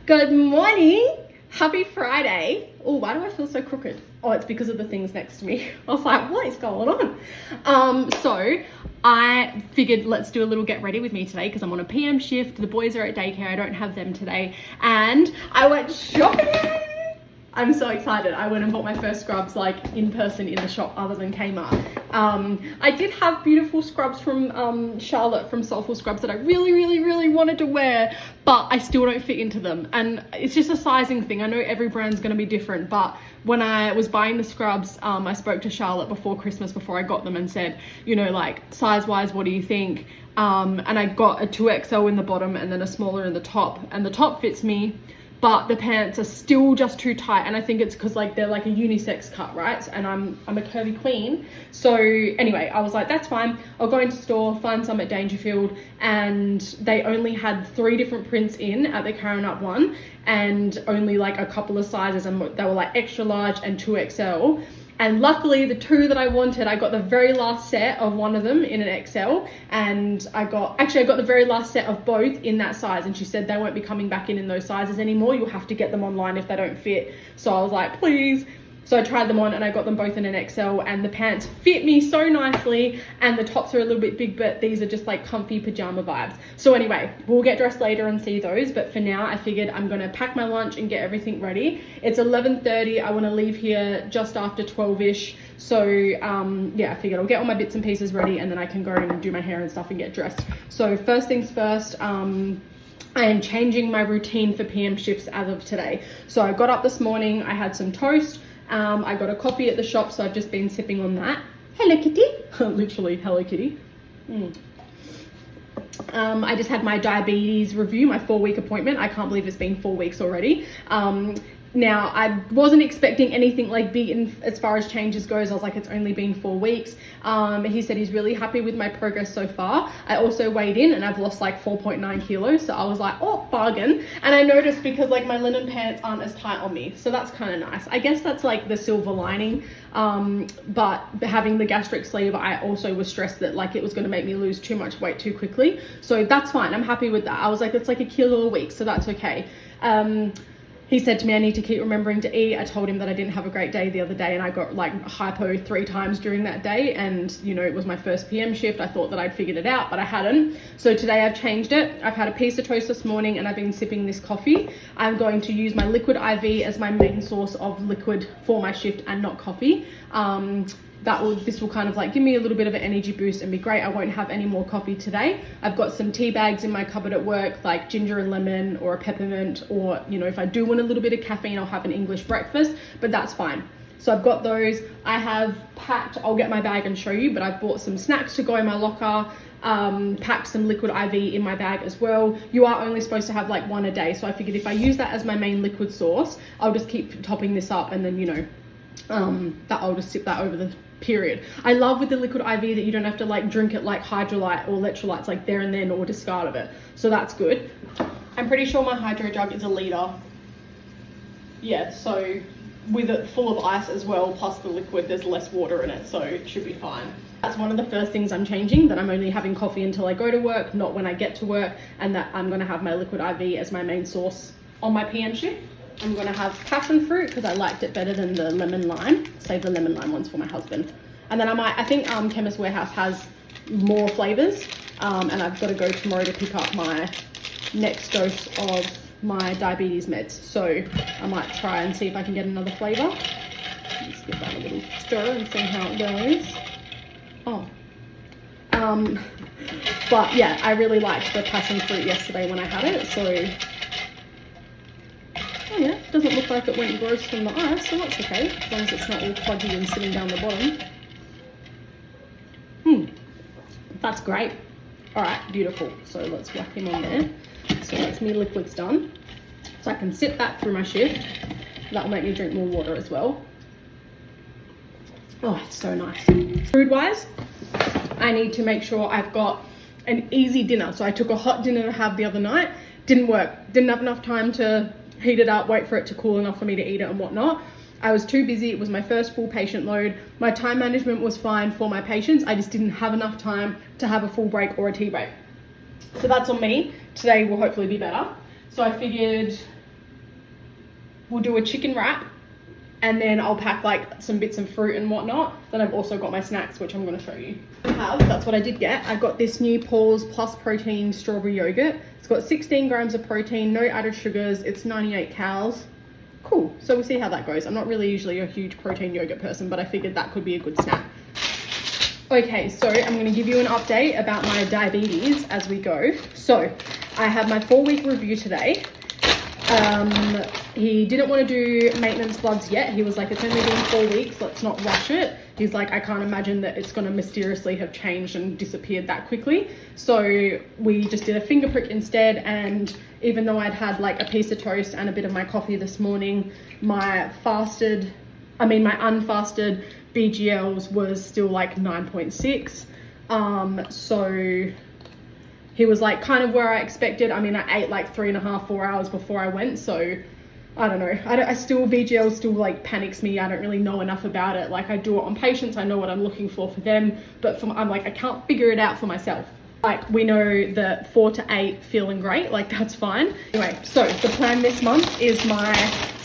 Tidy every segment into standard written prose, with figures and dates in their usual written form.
Good morning. Happy Friday. Oh, why do I feel so crooked? Oh, it's because of the things next to me. I was like, what is going on? So I figured let's do a little get ready with me today because I'm on a PM shift. The boys are at daycare. I don't have them today. And I went shopping. I'm so excited. I went and bought my first scrubs like in person in the shop other than Kmart. I did have beautiful scrubs from Charlotte from Soulful Scrubs that I really wanted to wear, but I still don't fit into them. And it's just a sizing thing. I know every brand's gonna be different, but when I was buying the scrubs, I spoke to Charlotte before Christmas, before I got them, and said, you know, like size-wise, what do you think? And I got a 2XL in the bottom and then a smaller in the top, and the top fits me, but the pants are still just too tight. And I think it's because like they're like a unisex cut, right? And I'm a curvy queen. So anyway, I was like, that's fine. I'll go into store, find some at Dangerfield, and they only had 3 different prints in at the Karen Up one, and only like a couple of sizes, and they were like extra large and 2XL. And luckily the 2 that I wanted, I got the very last set of one of them in an XL, and I got the very last set of both in that size, and she said they won't be coming back in those sizes anymore. You'll have to get them online if they don't fit. So I was like, please. So I tried them on and I got them both in an XL, and the pants fit me so nicely, and the tops are a little bit big, but these are just like comfy pajama vibes. So anyway, we'll get dressed later and see those, but for now I figured I'm gonna pack my lunch and get everything ready. It's 11:30. I wanna leave here just after 12-ish. So yeah, I figured I'll get all my bits and pieces ready, and then I can go and do my hair and stuff and get dressed. So first things first, I am changing my routine for PM shifts as of today. So I got up this morning, I had some toast, I got a coffee at the shop, so I've just been sipping on that. Hello Kitty. Literally, hello Kitty. I just had my diabetes review, my 4-week appointment. I can't believe it's been 4 weeks already. Now, I wasn't expecting anything like big as far as changes goes. I was like, it's only been 4 weeks. He said he's really happy with my progress so far. I also weighed in and I've lost like 4.9 kilos. So I was like, oh, bargain. And I noticed because like my linen pants aren't as tight on me. So that's kind of nice. I guess that's like the silver lining. But having the gastric sleeve, I also was stressed that like it was going to make me lose too much weight too quickly. So that's fine. I'm happy with that. I was like, it's like 1 kilo a week. So that's okay. He said to me, I need to keep remembering to eat. I told him that I didn't have a great day the other day, and I got like hypo 3 times during that day. And you know, it was my first PM shift. I thought that I'd figured it out, but I hadn't. So today I've changed it. I've had a piece of toast this morning and I've been sipping this coffee. I'm going to use my liquid IV as my main source of liquid for my shift and not coffee. This will kind of like give me a little bit of an energy boost and be great. I won't have any more coffee today. I've got some tea bags in my cupboard at work, like ginger and lemon or a peppermint, or you know, if I do want a little bit of caffeine, I'll have an English breakfast, but that's fine. So I've got those. I have packed, I'll get my bag and show you, but I've bought some snacks to go in my locker, packed some liquid IV in my bag as well. You are only supposed to have like 1 a day. So I figured if I use that as my main liquid source, I'll just keep topping this up, and then, you know, that I'll just sip that over the period. I love with the liquid IV that you don't have to like drink it like Hydrolyte or electrolytes like there and then, or discard of it. So that's good. I'm pretty sure my hydro jug is 1 liter. Yeah, so with it full of ice as well, plus the liquid, there's less water in it, so it should be fine. That's one of the first things I'm changing, that I'm only having coffee until I go to work, not when I get to work, and that I'm gonna have my liquid IV as my main source on my PM shift. I'm going to have passion fruit because I liked it better than the lemon lime. Save the lemon lime ones for my husband. And then I think Chemist Warehouse has more flavors. And I've got to go tomorrow to pick up my next dose of my diabetes meds. So I might try and see if I can get another flavor. Let's give that a little stir and see how it goes. Oh. But yeah, I really liked the passion fruit yesterday when I had it. So oh yeah, doesn't look like it went gross from the ice, so that's okay, as long as it's not all kludgy and sitting down the bottom. That's great. All right, beautiful. So let's whack him on there. So that's me liquids done. So I can sip that through my shift. That'll make me drink more water as well. Oh, it's so nice. Food-wise, I need to make sure I've got an easy dinner. So I took a hot dinner to have the other night. Didn't work. Didn't have enough time to heat it up, wait for it to cool enough for me to eat it and whatnot. I was too busy. It was my first full patient load. My time management was fine for my patients. I just didn't have enough time to have a full break or a tea break. So that's on me. Today will hopefully be better. So I figured we'll do a chicken wrap, and then I'll pack like some bits of fruit and whatnot. Then I've also got my snacks, which I'm going to show you. That's what I did get. I got this new Paws Plus Protein Strawberry Yogurt. It's got 16 grams of protein, no added sugars. It's 98 calories. Cool. So we'll see how that goes. I'm not really usually a huge protein yogurt person, but I figured that could be a good snack. Okay, so I'm going to give you an update about my diabetes as we go. So I have my 4-week review today. He didn't want to do maintenance bloods yet. He was like, it's only been 4 weeks, let's not rush it. He's like, I can't imagine that it's going to mysteriously have changed and disappeared that quickly. So we just did a finger prick instead, and even though I'd had like a piece of toast and a bit of my coffee this morning, my unfasted BGLs was still like 9.6. So he was like kind of where I expected. I mean, I ate like 3.5, 4 hours before I went, so I don't know. BGL still like panics me. I don't really know enough about it. Like, I do it on patients. I know what I'm looking for them, but I'm like, I can't figure it out for myself. Like, we know that 4 to 8 feeling great, like that's fine. Anyway, so the plan this month is my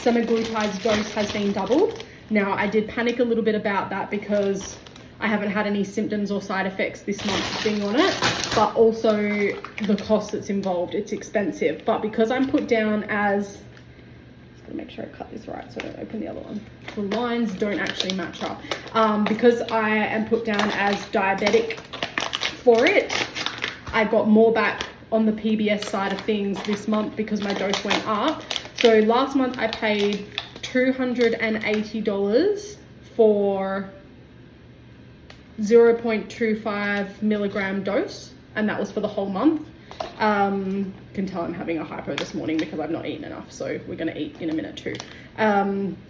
semaglutide dose has been doubled. Now, I did panic a little bit about that because I haven't had any symptoms or side effects this month of being on it, but also the cost that's involved. It's expensive, but because I'm put down as, make sure I cut this right so I don't open the other one. The lines don't actually match up. Because I am put down as diabetic for it, I got more back on the PBS side of things this month because my dose went up. So last month I paid $280 for 0.25 milligram dose, and that was for the whole month. Can tell I'm having a hypo this morning because I've not eaten enough, so we're going to eat in a minute too.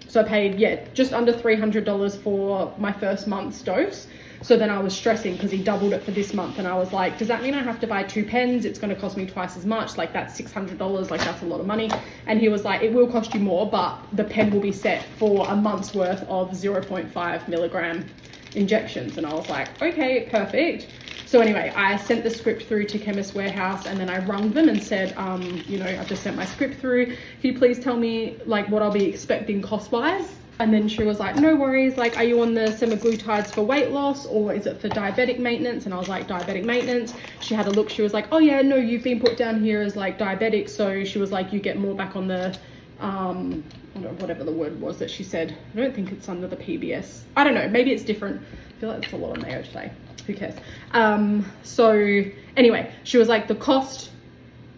So I paid, just under $300 for my first month's dose. So then I was stressing because he doubled it for this month, and I was like, does that mean I have to buy 2 pens? It's going to cost me twice as much. Like, that's $600. Like, that's a lot of money. And he was like, it will cost you more, but the pen will be set for a month's worth of 0.5 milligram injections. And I was like, okay, perfect. So anyway, I sent the script through to Chemist Warehouse, and then I rung them and said, I've just sent my script through. Can you please tell me like what I'll be expecting cost-wise? And then she was like, no worries, like, are you on the semaglutides for weight loss or is it for diabetic maintenance? And I was like, diabetic maintenance. She had a look, she was like, oh yeah, no, you've been put down here as like diabetic. So she was like, you get more back on the, whatever the word was that she said. I don't think it's under the PBS. I don't know, maybe it's different. I feel like it's a lot on mayo today. Who cares? So anyway, she was like, the cost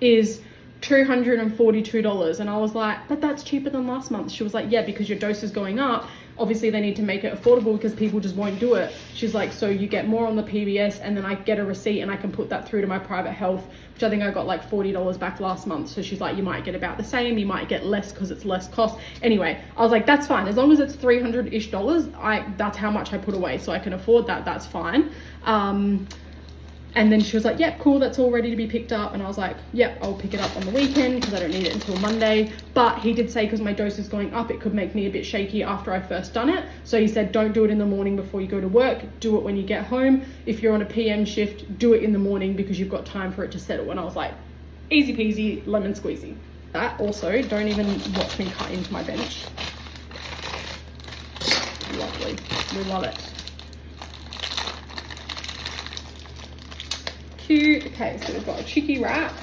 is $242, and I was like, but that's cheaper than last month. She was like, yeah, because your dose is going up. Obviously they need to make it affordable because people just won't do it. She's like, so you get more on the PBS, and then I get a receipt and I can put that through to my private health, which I think I got like $40 back last month. So she's like, you might get about the same, you might get less because it's less cost. Anyway, I was like, that's fine, as long as it's $300-ish, that's how much I put away, so I can afford that, that's fine. And then she was like, yep, cool, that's all ready to be picked up. And I was like, yep, I'll pick it up on the weekend because I don't need it until Monday. But he did say, because my dose is going up, it could make me a bit shaky after I first done it. So he said, don't do it in the morning before you go to work. Do it when you get home. If you're on a PM shift, do it in the morning because you've got time for it to settle. And I was like, easy peasy, lemon squeezy. That also, don't even watch me cut into my bench. Lovely, we love it. Cute. Okay, so we've got a chicky wrap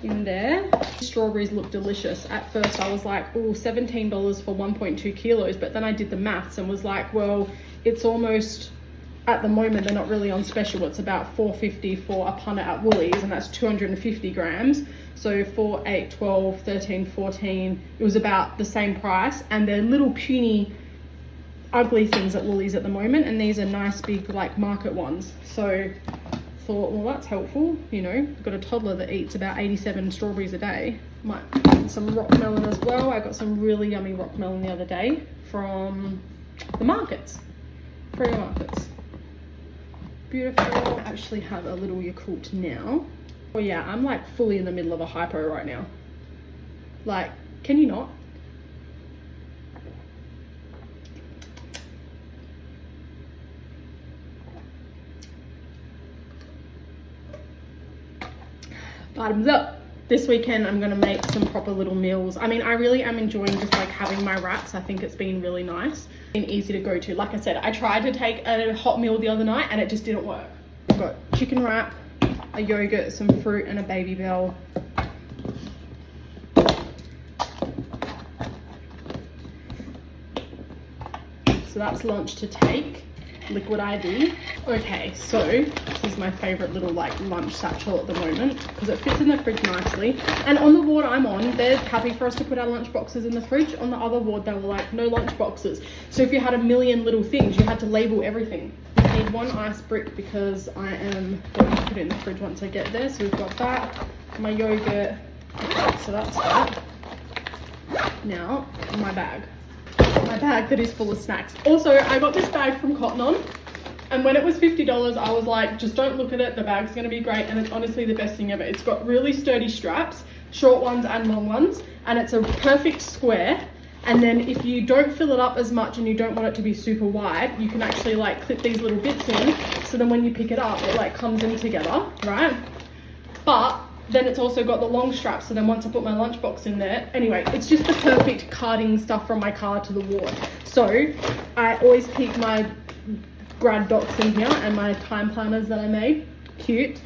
in there. Strawberries look delicious. At first I was like, oh, $17 for 1.2 kilos, but then I did the maths and was like, well, it's almost, at the moment they're not really on special, it's about $4.50 for a punnet at Woolies, and that's 250 grams. So 4, 8, 12, 13, 14, it was about the same price, and they're little puny ugly things at Woolies at the moment, and these are nice big like market ones. So thought, well, that's helpful, you know. I've got a toddler that eats about 87 strawberries a day. Might get some rock melon as well. I got some really yummy rock melon the other day from the markets, free markets. Beautiful. I actually have a little Yakult now. Oh yeah, I'm like fully in the middle of a hypo right now. Like, can you not? Bottoms up. this weekend I'm gonna make some proper little meals. I mean, I really am enjoying just like having my wraps. I think it's been really nice and easy to go to. Like I said, I tried to take a hot meal the other night and it just didn't work. I've got chicken wrap, a yogurt, some fruit and a Baby Bell. So that's lunch to take. Liquid IV. Okay, so this is my favorite little like lunch satchel at the moment because it fits in the fridge nicely. And on the ward I'm on, they're happy for us to put our lunch boxes in the fridge. On the other ward, they were like, no lunch boxes. So if you had a million little things, you had to label everything. I need one ice brick because I am going to put it in the fridge once I get there. So we've got that, my yogurt. Okay, so that's that. Now, my bag that is full of snacks. Also, I got this bag from Cotton On, and when it was $50, I was like, just don't look at it, the bag's gonna be great, and it's honestly the best thing ever. It's got really sturdy straps, short ones and long ones, and it's a perfect square. And then if you don't fill it up as much and you don't want it to be super wide, you can actually like clip these little bits in, so then when you pick it up, it like comes in together, right? But then it's also got the long straps, so then once I put my lunchbox in there, anyway, it's just the perfect carting stuff from my car to the ward. So I always keep my grad docs in here and my time planners that I made. Cute.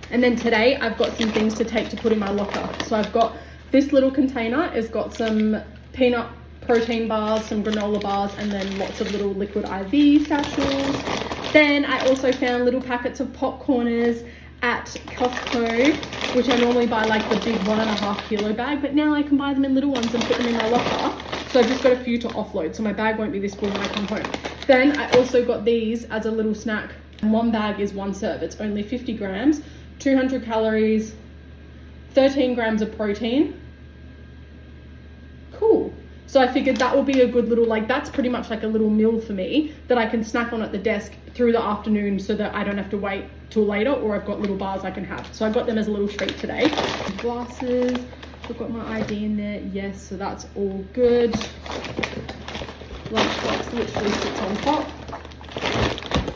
And then today I've got some things to take to put in my locker. So I've got this little container. It's got some peanut protein bars, some granola bars, and then lots of little liquid IV satchels. Then I also found little packets of popcorners at Costco, which I normally buy like the big 1.5 kilo bag, but now I can buy them in little ones and put them in my locker. So I've just got a few to offload, so my bag won't be this full when I come home. Then I also got these as a little snack. One bag is one serve. It's only 50 grams, 200 calories, 13 grams of protein. Cool. So I figured that will be a good little, like, that's pretty much like a little meal for me that I can snack on at the desk through the afternoon so that I don't have to wait till later, or I've got little bars I can have. So I got them as a little treat today. Glasses, I've got my ID in there. Yes, so that's all good. Lunchbox literally sits on top.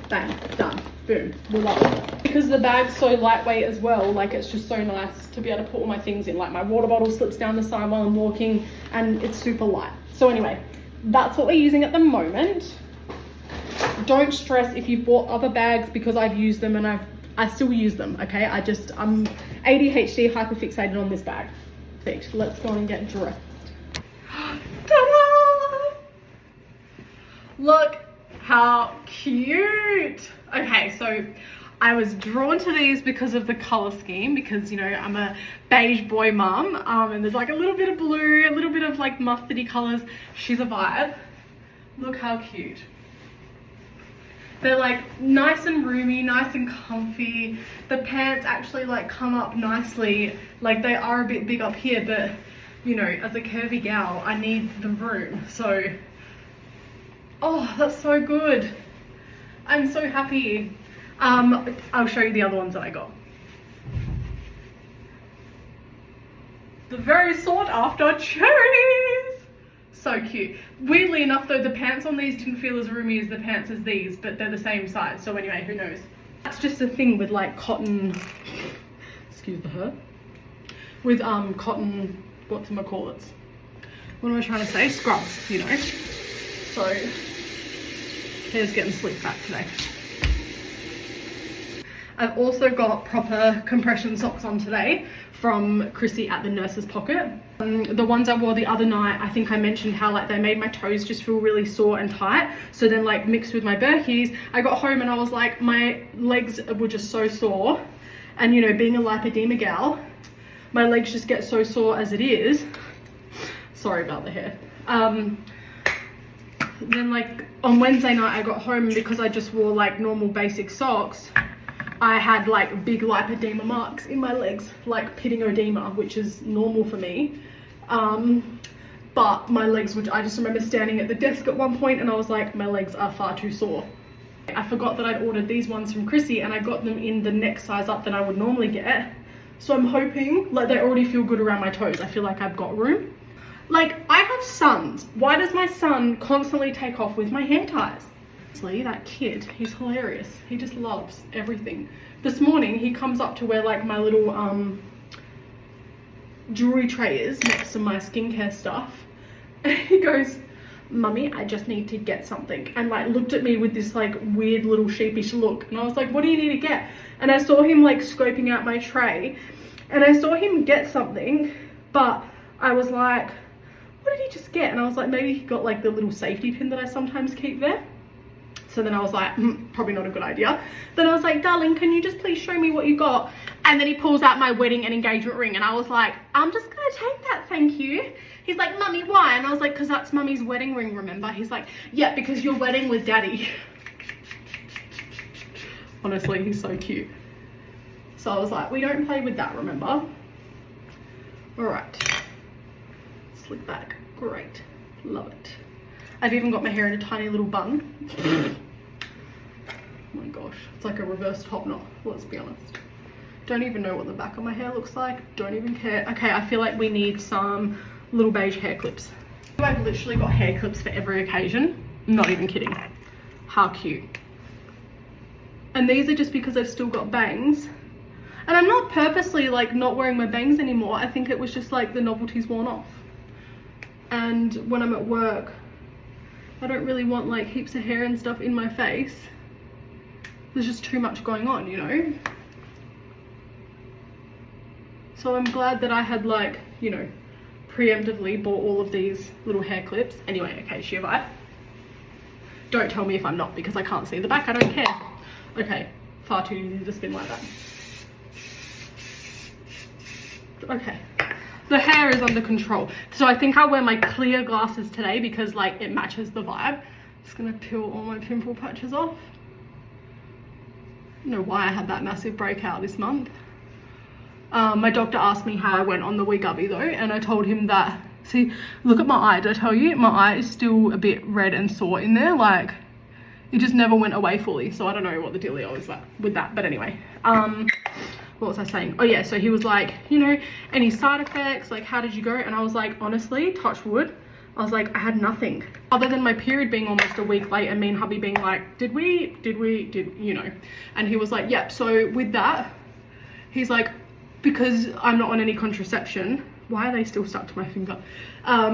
Bang, done, boom, voila. Because the bag's so lightweight as well, like it's just so nice to be able to put all my things in. Like my water bottle slips down the side while I'm walking and it's super light. So anyway, that's what we're using at the moment. Don't stress if you've bought other bags because I've used them and I still use them, okay? I'm ADHD hyperfixated on this bag. Perfect, let's go and get dressed. Ta-da! Look how cute. Okay, so I was drawn to these because of the color scheme, because you know I'm a beige boy mum, and there's like a little bit of blue, a little bit of like mustardy colors. She's a vibe. Look how cute. They're like nice and roomy, nice and comfy. The pants actually like come up nicely. Like they are a bit big up here, but you know, as a curvy gal, I need the room. So, oh, that's so good. I'm so happy. I'll show you the other ones that I got. The very sought after cherries. So cute. Weirdly enough though, the pants on these didn't feel as roomy as the pants as these, but they're the same size. So anyway, who knows? That's just a thing with like cotton, excuse the her, with cotton, whatchamacallits. What am I trying to say? Scrubs, you know. So hair's getting slicked back today. I've also got proper compression socks on today from Chrissy at the Nurse's Pocket. The ones I wore the other night, I think I mentioned how like they made my toes just feel really sore and tight. So then like mixed with my Birkies, I got home and I was like, my legs were just so sore. And you know, being a lipedema gal, my legs just get so sore as it is. Sorry about the hair. Then like on Wednesday night I got home, and because I just wore like normal basic socks, I had like big lipedema marks in my legs, like pitting edema, which is normal for me. But my legs, which I just remember standing at the desk at one point and I was like, my legs are far too sore. I forgot that I'd ordered these ones from Chrissy and I got them in the next size up than I would normally get. So I'm hoping, like they already feel good around my toes. I feel like I've got room. Like I have sons. Why does my son constantly take off with my hair ties? That kid, he's hilarious. He just loves everything. This morning he comes up to where like my little jewelry tray is next to my skincare stuff. And he goes, "Mummy, I just need to get something," and like looked at me with this like weird little sheepish look, and I was like, "What do you need to get?" And I saw him like scoping out my tray, and I saw him get something, but I was like, what did he just get? And I was like, maybe he got like the little safety pin that I sometimes keep there. So then I was like, probably not a good idea. Then I was like, "Darling, can you just please show me what you got?" And then he pulls out my wedding and engagement ring, and I was like, "I'm just gonna take that, thank you." He's like, "Mummy, why?" And I was like, "Because that's Mummy's wedding ring, remember?" He's like, "Yeah, because you're wedding with Daddy." Honestly, he's so cute. So I was like, we don't play with that, remember? All right. Slick back, great, love it. I've even got my hair in a tiny little bun. Oh my gosh, it's like a reverse top knot, let's be honest. Don't even know what the back of my hair looks like, don't even care. Okay, I feel like we need some little beige hair clips. I've literally got hair clips for every occasion, not even kidding. How cute. And these are just because I've still got bangs. And I'm not purposely like not wearing my bangs anymore, I think it was just like the novelty's worn off. And when I'm at work, I don't really want like heaps of hair and stuff in my face. There's just too much going on, you know? So I'm glad that I had like, you know, preemptively bought all of these little hair clips. Anyway, okay, sheer vibe. Don't tell me if I'm not, because I can't see the back, I don't care. Okay, far too easy to spin like that. Okay. The hair is under control. So I think I'll wear my clear glasses today because like it matches the vibe. Just gonna peel all my pimple patches off. I don't know why I had that massive breakout this month. My doctor asked me how I went on the Wegovy though, and I told him that, see, look at my eye, did I tell you? My eye is still a bit red and sore in there, like it just never went away fully. So I don't know what the dealio is with that, but anyway. What was I saying? Oh yeah, so he was like, you know, any side effects, like how did you go? And I was like, honestly, touch wood, I was like, I had nothing other than my period being almost a week late and me and hubby being like, did we, you know? And he was like, yep. So with that, he's like, because I'm not on any contraception, why are they still stuck to my finger?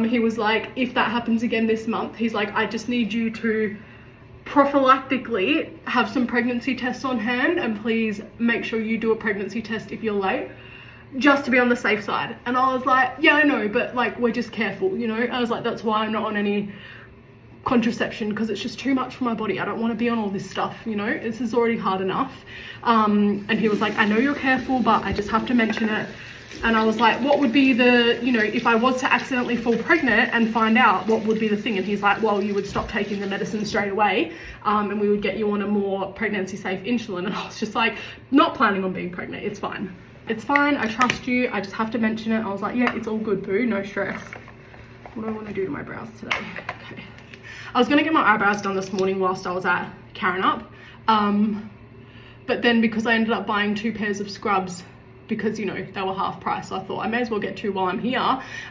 He was like, if that happens again this month, he's like, I just need you to prophylactically have some pregnancy tests on hand, and please make sure you do a pregnancy test if you're late, just to be on the safe side. And I was like, yeah, I know, but like we're just careful, you know? I was like, that's why I'm not on any contraception, because it's just too much for my body. I don't want to be on all this stuff, you know? This is already hard enough. And he was like, I know you're careful, but I just have to mention it. And I was like, what would be the, you know, if I was to accidentally fall pregnant and find out, what would be the thing? And he's like, well, you would stop taking the medicine straight away, and we would get you on a more pregnancy safe insulin. And I was just like, not planning on being pregnant, it's fine. It's fine, I trust you, I just have to mention it. I was like, yeah, it's all good, boo, no stress. What do I want to do to my brows today? Okay. I was gonna get my eyebrows done this morning whilst I was at Karen Up. But then because I ended up buying 2 pairs of scrubs, because, you know, they were half price, so I thought I may as well get 2 while I'm here.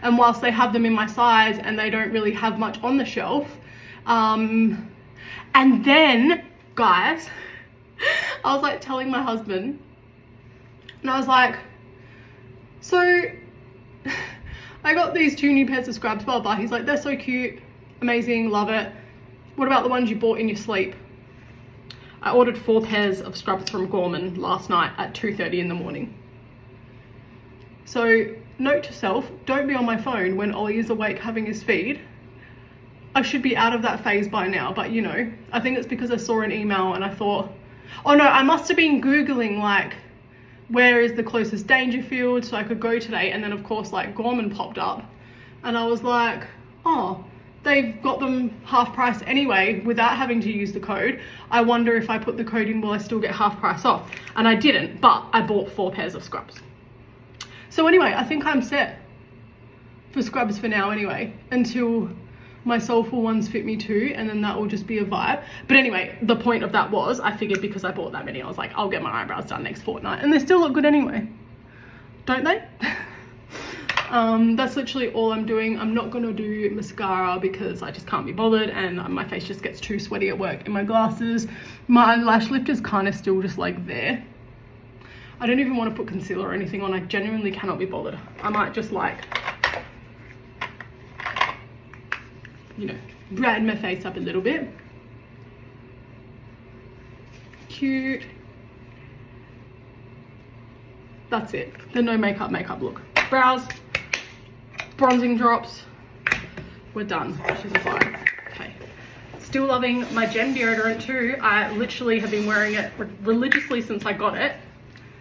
And whilst they have them in my size and they don't really have much on the shelf. And then, guys, I was like telling my husband, and I was like, so I got these 2 new pairs of scrubs, blah, blah. He's like, they're so cute, amazing, love it. What about the ones you bought in your sleep? I ordered 4 pairs of scrubs from Gorman last night at 2:30 in the morning. So note to self, don't be on my phone when Ollie is awake having his feed. I should be out of that phase by now, but you know, I think it's because I saw an email and I thought, oh no, I must have been Googling like, where is the closest Dangerfield so I could go today? And then of course like Gorman popped up and I was like, oh, they've got them half price anyway without having to use the code. I wonder if I put the code in, will I still get half price off? And I didn't, but I bought 4 pairs of scrubs. So anyway, I think I'm set for scrubs for now anyway, until my soulful ones fit me too, and then that will just be a vibe. But anyway, the point of that was, I figured because I bought that many, I was like, I'll get my eyebrows done next fortnight, and they still look good anyway, don't they? That's literally all I'm doing. I'm not gonna do mascara because I just can't be bothered, and my face just gets too sweaty at work in my glasses. My lash lift is kind of still just like there. I don't even want to put concealer or anything on. I genuinely cannot be bothered. I might just like, you know, brighten my face up a little bit. Cute. That's it. The no makeup look. Brows, bronzing drops. We're done. She's fine. Okay. Still loving my Gem deodorant too. I literally have been wearing it religiously since I got it.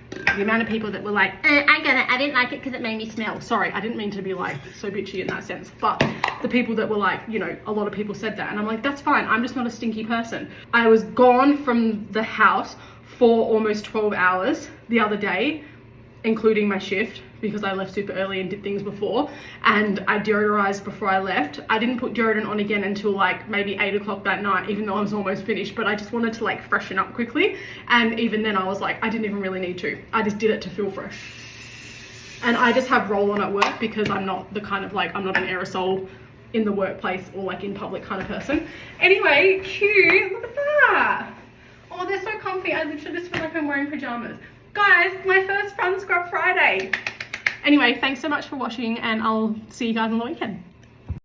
The amount of people that were like, I got it, I didn't like it because it made me smell. Sorry, I didn't mean to be like so bitchy in that sense, but the people that were like, you know, a lot of people said that, and I'm like, that's fine, I'm just not a stinky person. I was gone from the house for almost 12 hours the other day, including my shift, because I left super early and did things before, and I deodorized before I left. I didn't put deodorant on again until like maybe 8 o'clock that night, even though I was almost finished, but I just wanted to like freshen up quickly. And even then I was like, I didn't even really need to. I just did it to feel fresh. And I just have roll on at work because I'm not the kind of like, I'm not an aerosol in the workplace or like in public kind of person. Anyway, cute, look at that. Oh, they're so comfy. I literally just feel like I'm wearing pajamas. Guys, my first Fun Scrub Friday. Anyway, thanks so much for watching, and I'll see you guys on the weekend.